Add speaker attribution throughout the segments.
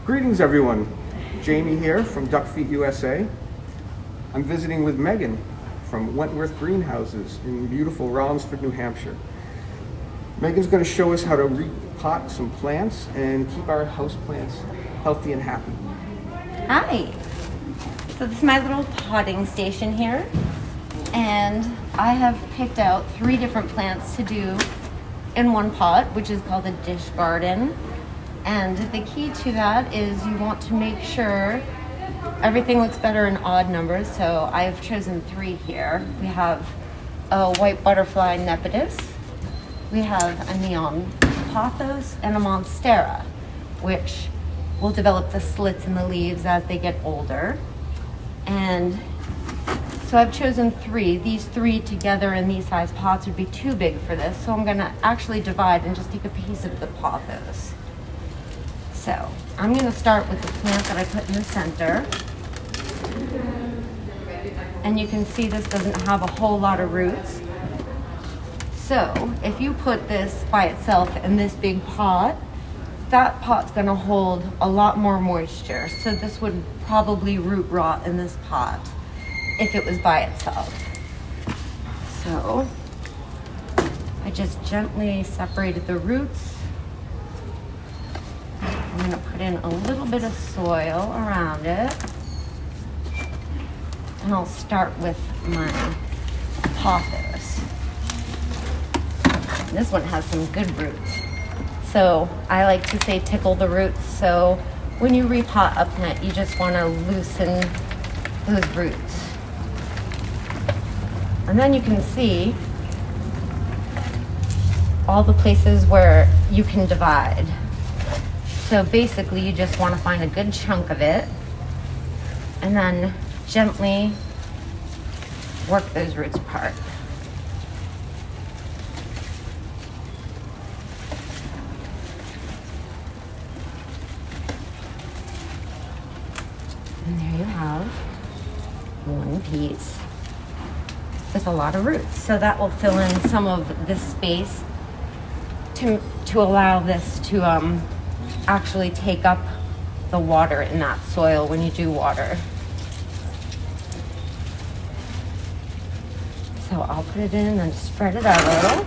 Speaker 1: Greetings everyone, Jamie here from Duckfeet USA. I'm visiting with Megan from Wentworth Greenhouses in beautiful Rollinsford, New Hampshire. Megan's going to show us how to repot some plants and keep our houseplants healthy and happy.
Speaker 2: Hi, so this is my little potting station here, and I have picked out 3 different plants to do in one pot, which is called a dish garden. And the key to that is you want to make sure everything looks better in odd numbers. So I've chosen 3 here. We have a white butterfly nepenthes, we have a neon pothos, and a monstera, which will develop the slits in the leaves as they get older. And so I've chosen 3. These 3 together in these size pots would be too big for this. So I'm gonna actually divide and just take a piece of the pothos. So I'm going to start with the plant that I put in the center. And you can see this doesn't have a whole lot of roots. So if you put this by itself in this big pot, that pot's going to hold a lot more moisture. So this would probably root rot in this pot if it was by itself. So I just gently separated the roots. I'm going to put in a little bit of soil around it. And I'll start with my pothos. This one has some good roots. So I like to say tickle the roots. So when you repot a plant, you just want to loosen those roots. And then you can see all the places where you can divide. So basically you just want to find a good chunk of it and then gently work those roots apart. And there you have one piece with a lot of roots. So that will fill in some of this space to allow this to actually take up the water in that soil when you do water. So I'll put it in and spread it out a little.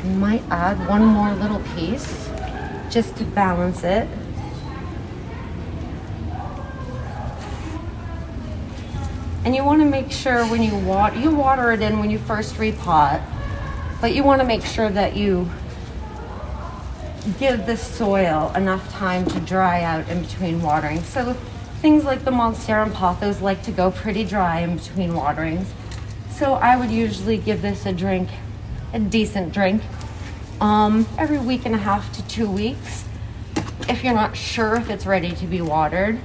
Speaker 2: You might add one more little piece just to balance it. And you want to make sure when you water it in when you first repot, but you want to make sure that you give the soil enough time to dry out in between watering. So things like the monstera and pothos like to go pretty dry in between waterings. So I would usually give this a decent drink, every week and a half to 2 weeks. If you're not sure if it's ready to be watered,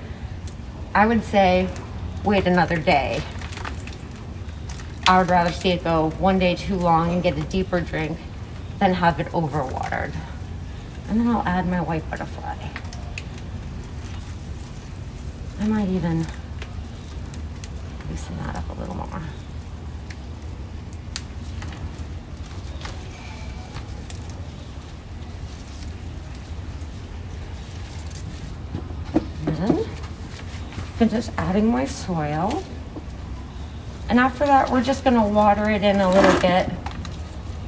Speaker 2: I would say wait another day. I would rather see it go one day too long and get a deeper drink than have it overwatered. And then I'll add my white butterfly. I might even loosen that up a little more. And then finish adding my soil. And after that, we're just gonna water it in a little bit,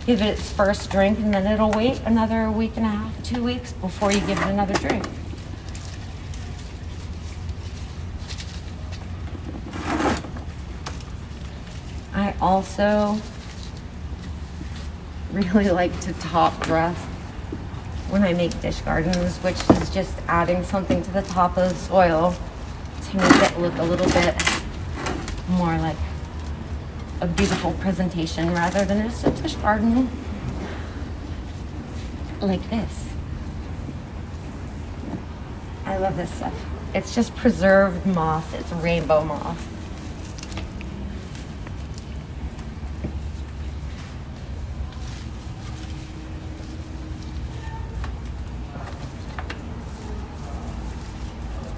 Speaker 2: give it its first drink, and then it'll wait another week and a half, 2 weeks before you give it another drink. I also really like to top dress when I make dish gardens, which is just adding something to the top of the soil to make it look a little bit more like a beautiful presentation rather than just a dish garden like this. I love this stuff. It's just preserved moss. It's rainbow moss.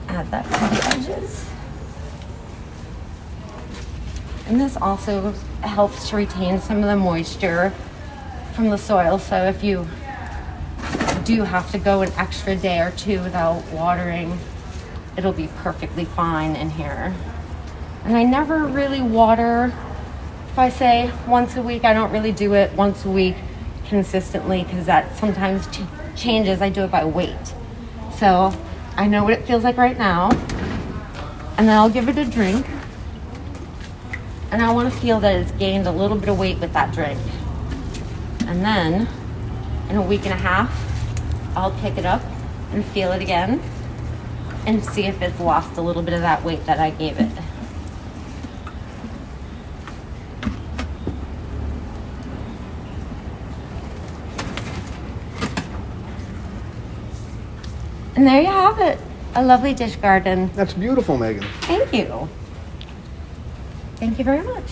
Speaker 2: Add that to the edges. And this also helps to retain some of the moisture from the soil. So if you do have to go an extra day or two without watering, it'll be perfectly fine in here. And I never really water. If I say once a week, I don't really do it once a week consistently because that sometimes changes. I do it by weight. So I know what it feels like right now. And then I'll give it a drink. And I want to feel that it's gained a little bit of weight with that drink. And then in a week and a half, I'll pick it up and feel it again and see if it's lost a little bit of that weight that I gave it. And there you have it, a lovely dish garden.
Speaker 1: That's beautiful, Megan.
Speaker 2: Thank you. Thank you very much.